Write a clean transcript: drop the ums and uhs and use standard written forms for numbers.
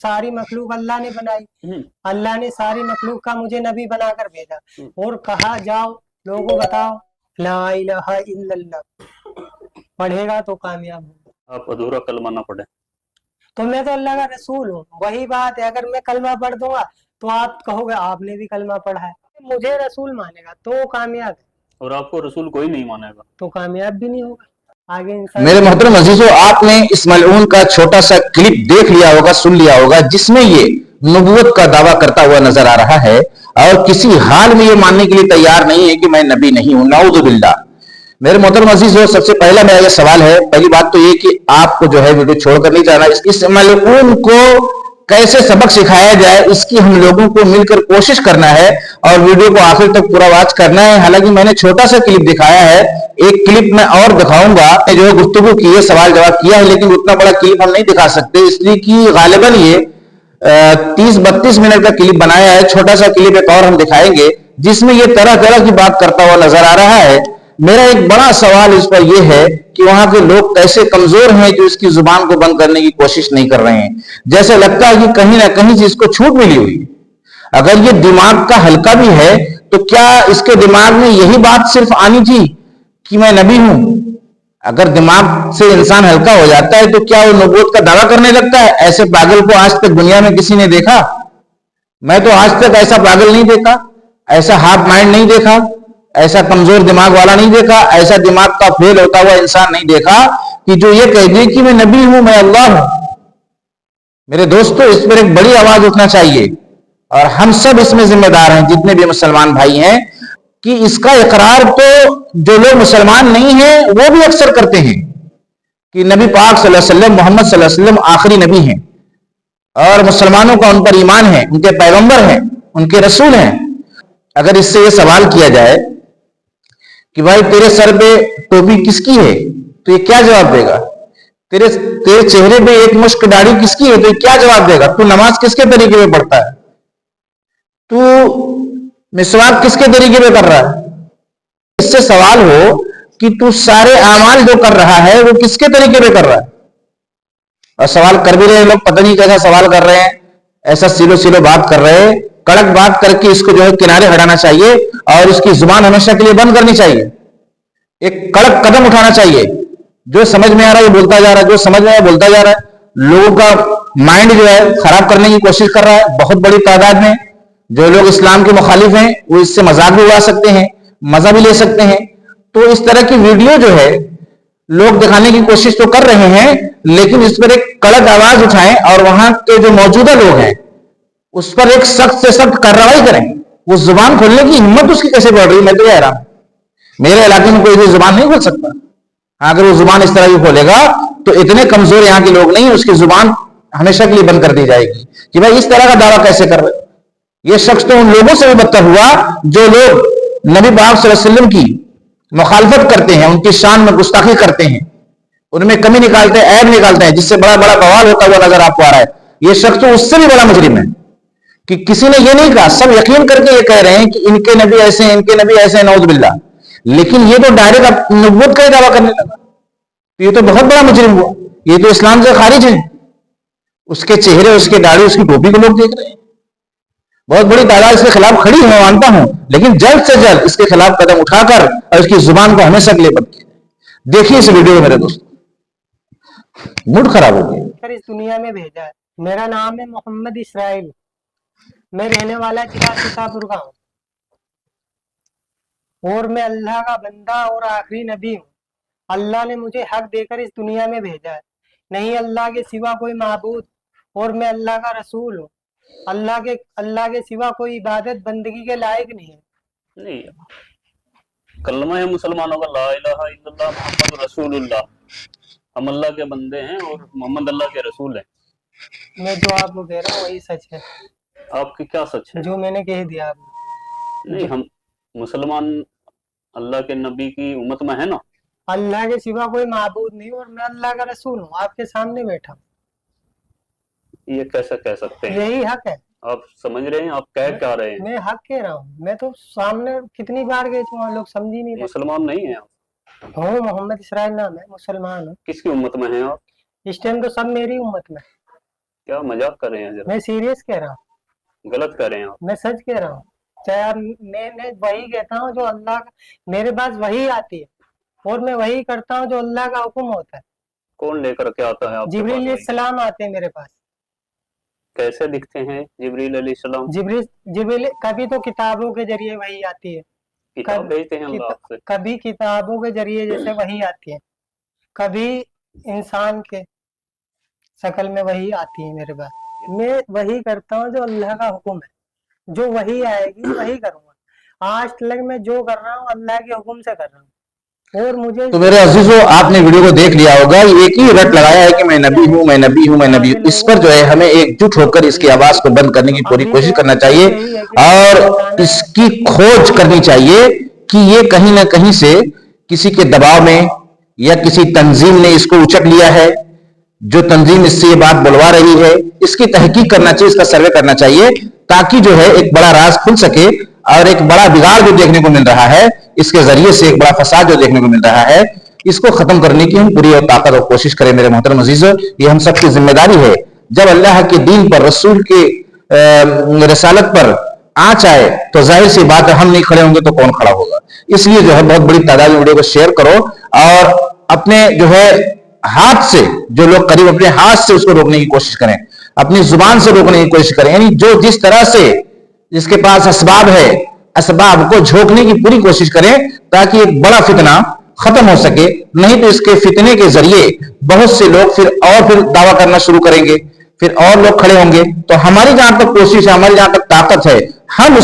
सारी मखलूक अल्लाह ने बनाई, अल्लाह ने सारी मखलूक का मुझे नबी बनाकर भेजा और कहा जाओ लोगों बताओ ला इलाहा इल्लल्लाह, पढ़ेगा तो कामयाब होगा। आप अधूरा कलमा ना पढ़े तो मैं तो अल्लाह का रसूल हूँ। वही बात है, अगर मैं कलमा पढ़ दूंगा तो आप कहोगे आपने भी कलमा पढ़ा है। मुझे रसूल मानेगा तो कामयाब है, और आपको रसूल कोई नहीं मानेगा तो कामयाब भी नहीं होगा। आगे इंसान मेरे मोहतरम अजीजों, आपने इस मलऊन का छोटा सा क्लिप देख लिया होगा, सुन लिया होगा, जिसमें ये नबूवत का दावा करता हुआ नजर आ रहा है और किसी हाल में ये मानने के लिए तैयार नहीं है कि मैं नबी नहीं हूं। नाऊज़ु बिल्लाह। मेरे मोहतरम अजीजों, सबसे पहला मेरा ये सवाल है, पहली बात तो ये कि आपको जो है वीडियो छोड़कर नहीं जाना। इस मलऊन को कैसे सबक सिखाया जाए, इसकी हम लोगों को मिलकर कोशिश करना है और वीडियो को आखिर तक पूरा वॉच करना है। हालांकि मैंने छोटा सा क्लिप दिखाया है, एक क्लिप मैं और दिखाऊंगा जो है गुफ्तगू की है, सवाल जवाब किया है, लेकिन उतना बड़ा क्लिप हम नहीं दिखा सकते इसलिए कि गालिबन ये 30-32 मिनट का क्लिप बनाया है। छोटा सा क्लिप एक और हम दिखाएंगे जिसमें ये तरह तरह की बात करता हुआ नजर आ रहा है। मेरा एक बड़ा सवाल इस पर यह है कि वहां के लोग कैसे कमजोर हैं जो इसकी जुबान को बंद करने की कोशिश नहीं कर रहे हैं। जैसे लगता है कि कहीं ना कहीं से इसको छूट मिली हुई। अगर ये दिमाग का हल्का भी है तो क्या इसके दिमाग में यही बात सिर्फ आनी थी कि मैं नबी हूं? अगर दिमाग से इंसान हल्का हो जाता है तो क्या वो नबूवत का दावा करने लगता है? ऐसे पागल को आज तक दुनिया में किसी ने देखा? मैं तो आज तक ऐसा पागल नहीं देखा, ऐसा हाफ माइंड नहीं देखा, ऐसा कमजोर दिमाग वाला नहीं देखा, ऐसा दिमाग का फेल होता हुआ इंसान नहीं देखा कि जो ये कह दे कि मैं नबी हूं, मैं अल्लाह हूं। मेरे दोस्तों, इस पर एक बड़ी आवाज उठना चाहिए और हम सब इसमें जिम्मेदार हैं, जितने भी मुसलमान भाई हैं, कि इसका इकरार तो जो लोग मुसलमान नहीं हैं वो भी अक्सर करते हैं कि नबी पाक सल्लल्लाहु अलैहि वसल्लम, मोहम्मद सल्लल्लाहु अलैहि वसल्लम आखिरी नबी हैं और मुसलमानों का उन पर ईमान है, उनके पैगंबर हैं, उनके रसूल हैं। अगर इससे ये सवाल किया जाए कि भाई तेरे सर पे टोपी किसकी है, तो ये क्या जवाब देगा? तेरे तेरे चेहरे पे एक मुश्क दाढ़ी किसकी है, तो ये क्या जवाब देगा? तू नमाज किसके तरीके में पढ़ता है? तू मिसवाक किसके तरीके में कर रहा है? इससे सवाल हो कि तू सारे आमाल जो कर रहा है वो किसके तरीके में कर रहा है? और सवाल कर भी रहे लोग, पता नहीं कैसा सवाल कर रहे हैं, ऐसा सिलो सिलो बात कर रहे हैं। कड़क बात करके इसको जो है किनारे हटाना चाहिए और इसकी जुबान हमेशा के लिए बंद करनी चाहिए। एक कड़क कदम उठाना चाहिए। जो समझ में आ रहा है बोलता जा रहा है, जो समझ में आ रहा है बोलता जा रहा है। लोगों का माइंड जो है खराब करने की कोशिश कर रहा है बहुत बड़ी तादाद में। जो लोग इस्लाम के मुखालिफ हैं वो इससे मजाक भी उड़ा सकते हैं, मजा भी ले सकते हैं। तो इस तरह की वीडियो जो है लोग दिखाने की कोशिश तो कर रहे हैं, लेकिन इस पर एक कड़क आवाज उठाएं और वहां के जो मौजूदा लोग हैं उस पर एक सख्त से सख्त कार्रवाई करें। वो जुबान खोलने की हिम्मत उसकी कैसे बढ़ रही, मैं तो कह रहा हूं मेरे इलाके में कोई भी जुबान नहीं खोल सकता। अगर वो जुबान इस तरह की खोलेगा तो इतने कमजोर यहाँ के लोग नहीं, उसकी जुबान हमेशा के लिए बंद कर दी जाएगी कि भाई इस तरह का दावा कैसे कर रहे। ये शख्स तो उन लोगों से भी बदतर हुआ जो लोग नबी पाक सल्लल्लाहु अलैहि वसल्लम की मुखालफत करते हैं, उनकी शान में गुस्ताखी करते हैं, उनमें कमी निकालते हैं, ऐब निकालते हैं, जिससे बड़ा बड़ा बवाल होता हुआ नजर आपको आ रहा है। ये शख्स तो उससे भी बड़ा मुजरिम है कि किसी ने ये नहीं कहा, सब यकीन करके ये कह रहे हैं कि इनके नबी ऐसे हैं, इनके नबी ऐसे हैं, नऊज़ बिल्लाह। लेकिन ये तो डायरेक्ट नबूवत का ही दावा करने लगा, तो ये तो बहुत बड़ा मुजरिम हुआ। ये तो इस्लाम से खारिज है। उसके चेहरे, उसके दाढ़ी, उसकी टोपी को लोग देख रहे हैं। बहुत बड़ी तादाद इसके खिलाफ खड़ी है, मैं मानता हूं, लेकिन जल्द से जल्द इसके खिलाफ कदम उठाकर और इसकी जुबान को हमेशा के लिए बंद किया। देखिए इस वीडियो में मेरे दोस्त, मूड खराब हो गया। इस दुनिया में भेजा है। मेरा नाम है मोहम्मद इसराइल, मैं रहने वाला जिला सीतापुर का हूँ और मैं अल्लाह का बंदा और आखिरी नबी हूँ। अल्लाह ने मुझे हक देकर इस दुनिया में भेजा है। नहीं अल्लाह के सिवा कोई माबूद और मैं अल्लाह का रसूल हूँ। अल्लाह के सिवा कोई इबादत बंदगी के लायक नहीं है। नहीं, कलमा है मुसलमानों का ला इलाहा इल्लल्लाह मुहम्मद रसूलुल्लाह। हम अल्लाह के बंदे हैं और मोहम्मद अल्लाह के रसूल हैं। मैं जो आपको कह रहा हूँ वही सच है। आपकी क्या सच है? जो मैंने कह दिया आपने। नहीं, हम मुसलमान अल्लाह के नबी की उम्मत में है ना। अल्लाह के सिवा कोई माबूद नहीं और मैं अल्लाह का रसूल हूँ, आपके सामने बैठा। ये कैसे कह सकते हैं? यही हक है। आप समझ रहे हैं? आप कह क्या रहे हैं? मैं हक कह रहा हूँ। मैं तो सामने कितनी बार गए थे, लोग समझ ही नहीं रहे। मुसलमान नहीं है आप? हूँ, मोहम्मद इसराइल नाम है, मुसलमान हूँ। किसकी उम्मत में हैं आप? इस टाइम तो सब मेरी उम्मत में। क्या मजाक कर रहे हैं जरा, मैं सीरियस कह रहा हूँ, गलत कर रहे हैं आप। मैं सच कह रहा हूँ। चाहे आप, मैं वही कहता हूँ जो अल्लाह मेरे पास वही आती है, और मैं वही करता हूँ जो अल्लाह का हुक्म होता है। कौन लेकर के आता है आपके पास जिब्रील वही? सलाम आते हैं मेरे पास। कैसे दिखते हैं जिब्रील अलैहिस्सलाम? जिब्रील कभी तो किताबों के जरिए वही आती है, किताब भेजते हैं अल्लाह आपसे? कभी किताबों के जरिए जैसे वही आती है, कभी इंसान के शक्ल में वही आती है मेरे पास। मैं वही करता हूँ जो अल्लाह का हुक्म है, जो वही आएगी वही करूँगा। आज तक मैं जो कर रहा हूँ अल्लाह के हुक्म से कर रहा हूँ, और मुझे तो मेरे अजीजों, आपने वीडियो को देख लिया होगा, एक ही रट लगाया है कि मैं नबी हूं, मैं नबी हूं, मैं नबी हूं। इस पर जो है हमें एकजुट होकर इसकी आवाज को बंद करने की पूरी कोशिश करना चाहिए और इसकी खोज करनी चाहिए कि ये कहीं ना कहीं से किसी के दबाव में या किसी तंजीम ने इसको उचक लिया है। जो तंजीम इससे ये बात बुलवा रही है, इसकी तहकीक करना चाहिए, इसका सर्वे करना चाहिए, ताकि जो है एक बड़ा राज खुल सके और एक बड़ा बिगाड़ जो देखने को मिल रहा है, इसके जरिए से एक बड़ा फसाद जो देखने को मिल रहा है, इसको खत्म करने की हम पूरी ताकत और कोशिश करें। मेरे मोहतरम अजीजों, ये हम सबकी जिम्मेदारी है। जब अल्लाह के दीन पर, रसूल के रसालत पर आंच आए तो जाहिर सी बात है, हम नहीं खड़े होंगे तो कौन खड़ा होगा। इसलिए जो है बहुत बड़ी तादाद में वीडियो को शेयर करो और अपने जो है हाथ से, जो लोग करीब, अपने हाथ से उसको रोकने की कोशिश करें, अपनी जुबान से रोकने की कोशिश करें। यानी जो जिस तरह से जिसके पास असबाब है, असबाब को झोंकने की पूरी कोशिश करें ताकि एक बड़ा फितना खत्म हो सके। नहीं तो इसके फितने के जरिए बहुत से लोग फिर दावा करना शुरू करेंगे, फिर और लोग खड़े होंगे। तो हमारी जहां तक कोशिश है, हमारी जहां तक ताकत है, हम